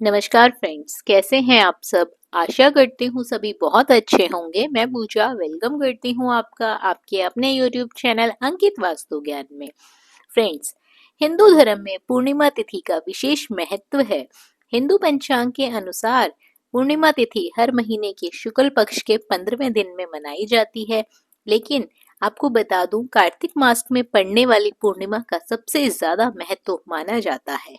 नमस्कार फ्रेंड्स, कैसे हैं आप सब। आशा करती हूँ सभी बहुत अच्छे होंगे। मैं पूजा वेलकम करती हूँ आपका आपके अपने यूट्यूब चैनल अंकित वास्तु ज्ञान में। फ्रेंड्स, हिंदू धर्म में पूर्णिमा तिथि का विशेष महत्व है। हिंदू पंचांग के अनुसार पूर्णिमा तिथि हर महीने के शुक्ल पक्ष के 15वें दिन में मनाई जाती है। लेकिन आपको बता दूं, कार्तिक मास में पड़ने वाली पूर्णिमा का सबसे ज्यादा महत्व माना जाता है।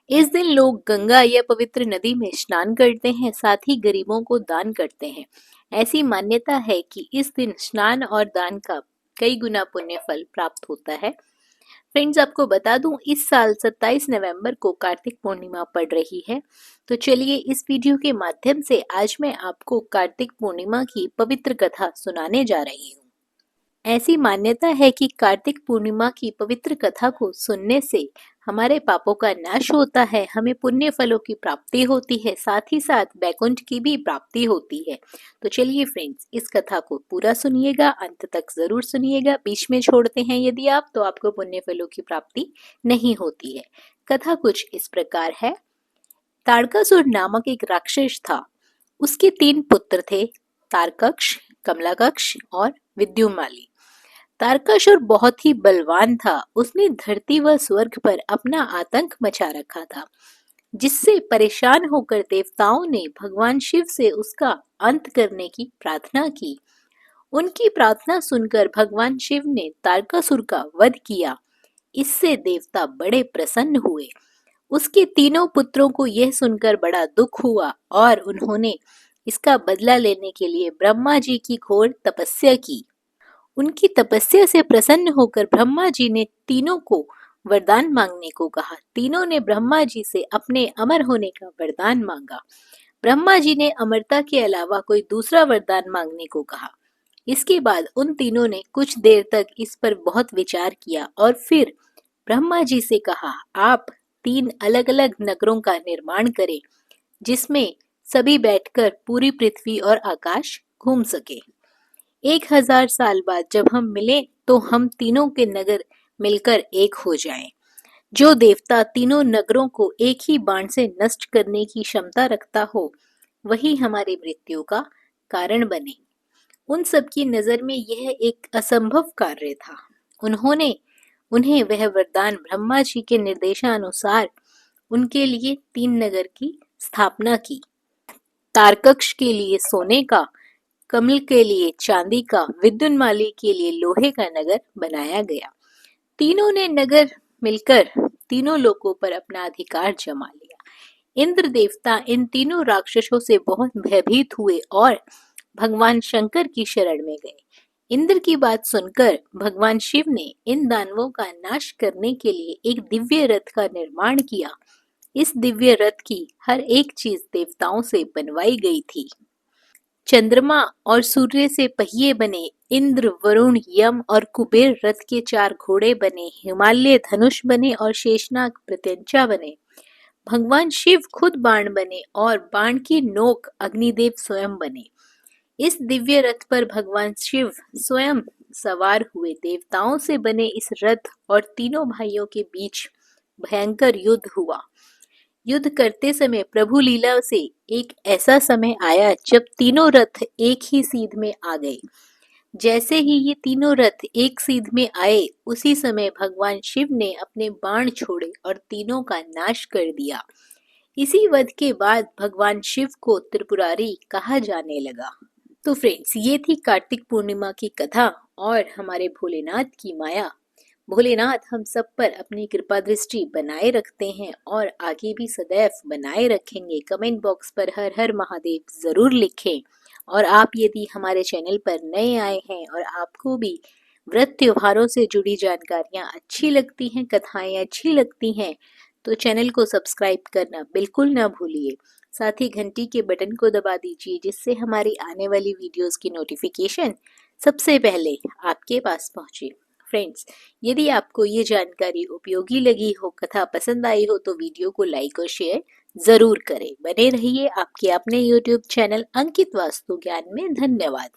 इस दिन लोग गंगा या पवित्र नदी में स्नान करते हैं, साथ ही गरीबों को दान करते हैं। ऐसी मान्यता है कि इस दिन स्नान और दान का कई गुना पुण्य फल प्राप्त होता है। फ्रेंड्स, आपको बता दूं, इस साल 27 नवंबर को कार्तिक पूर्णिमा पड़ रही है। तो चलिए इस वीडियो के माध्यम से आज मैं आपको कार्तिक पूर्णिमा की पवित्र कथा सुनाने जा रही हूँ। ऐसी मान्यता है कि कार्तिक पूर्णिमा की पवित्र कथा को सुनने से हमारे पापों का नाश होता है, हमें पुण्य फलों की प्राप्ति होती है, साथ ही साथ वैकुंठ की भी प्राप्ति होती है। तो चलिए फ्रेंड्स, इस कथा को पूरा सुनिएगा, अंत तक जरूर सुनिएगा। बीच में छोड़ते हैं यदि आप, तो आपको पुण्य फलों की प्राप्ति नहीं होती है। कथा कुछ इस प्रकार है। तारकासुर नामक एक राक्षस था। उसके 3 पुत्र थे, तारकक्ष, कमलाकक्ष और विद्युमाली। तारकासुर बहुत ही बलवान था। उसने धरती व स्वर्ग पर अपना आतंक मचा रखा था, जिससे परेशान होकर देवताओं ने भगवान शिव से उसका अंत करने की प्रार्थना की। उनकी प्रार्थना सुनकर भगवान शिव ने तारकासुर का वध किया। इससे देवता बड़े प्रसन्न हुए। उसके तीनों पुत्रों को यह सुनकर बड़ा दुख हुआ और उन्होंने इसका बदला लेने के लिए ब्रह्मा जी की घोर तपस्या की। उनकी तपस्या से प्रसन्न होकर ब्रह्मा जी ने तीनों को वरदान मांगने को कहा। तीनों ने ब्रह्मा जी से अपने अमर होने का वरदान मांगा। ब्रह्मा जी ने अमरता के अलावा कोई दूसरा वरदान मांगने को कहा। इसके बाद उन तीनों ने कुछ देर तक इस पर बहुत विचार किया और फिर ब्रह्मा जी से कहा, आप 3 अलग अलग नगरों का निर्माण करें, जिसमें सभी बैठकर पूरी पृथ्वी और आकाश घूम सके। 1000 साल बाद जब हम मिलें तो हम तीनों के नगर मिलकर एक हो जाएं। जो देवता तीनों नगरों को एक ही बाण से नष्ट करने की क्षमता रखता हो, वही हमारी मृत्यु का कारण बने। उन सब की नजर में यह एक असंभव कार्य था। उन्हें वह वरदान ब्रह्मा जी के निर्देशानुसार उनके लिए 3 नगर की स्थापना की। तारकक्ष के लिए सोने का, कमल के लिए चांदी का, विद्युन्माली के लिए लोहे का नगर बनाया गया। तीनों ने नगर मिलकर तीनों लोकों पर अपना अधिकार जमा लिया। इंद्र देवता इन तीनों राक्षसों से बहुत भयभीत हुए और भगवान शंकर की शरण में गए। इंद्र की बात सुनकर भगवान शिव ने इन दानवों का नाश करने के लिए एक दिव्य रथ का निर्माण किया। इस दिव्य रथ की हर एक चीज देवताओं से बनवाई गई थी। चंद्रमा और सूर्य से पहिए बने, इंद्र, वरुण, यम और कुबेर रथ के 4 घोड़े बने, हिमालय धनुष बने और शेषनाग प्रत्यंचा बने। भगवान शिव खुद बाण बने और बाण की नोक अग्निदेव स्वयं बने। इस दिव्य रथ पर भगवान शिव स्वयं सवार हुए। देवताओं से बने इस रथ और तीनों भाइयों के बीच भयंकर युद्ध हुआ। युद्ध करते समय प्रभु लीला से एक ऐसा समय आया जब तीनों रथ एक ही सीध में आ गए। जैसे ही ये तीनों रथ एक सीध में आए, उसी समय भगवान शिव ने अपने बाण छोड़े और तीनों का नाश कर दिया। इसी वध के बाद भगवान शिव को त्रिपुरारी कहा जाने लगा। तो फ्रेंड्स, ये थी कार्तिक पूर्णिमा की कथा और हमारे भोलेनाथ की माया। भोलेनाथ हम सब पर अपनी कृपा दृष्टि बनाए रखते हैं और आगे भी सदैव बनाए रखेंगे। कमेंट बॉक्स पर हर हर महादेव जरूर लिखें। और आप यदि हमारे चैनल पर नए आए हैं और आपको भी व्रत त्योहारों से जुड़ी जानकारियां अच्छी लगती हैं, कथाएं अच्छी लगती हैं, तो चैनल को सब्सक्राइब करना बिल्कुल ना भूलिए। साथ ही घंटी के बटन को दबा दीजिए, जिससे हमारी आने वाली वीडियोस की नोटिफिकेशन सबसे पहले आपके पास पहुंचे। फ्रेंड्स, यदि आपको ये जानकारी उपयोगी लगी हो, कथा पसंद आई हो, तो वीडियो को लाइक और शेयर जरूर करें। बने रहिए आपके अपने YouTube चैनल अंकित वास्तु ज्ञान में। धन्यवाद।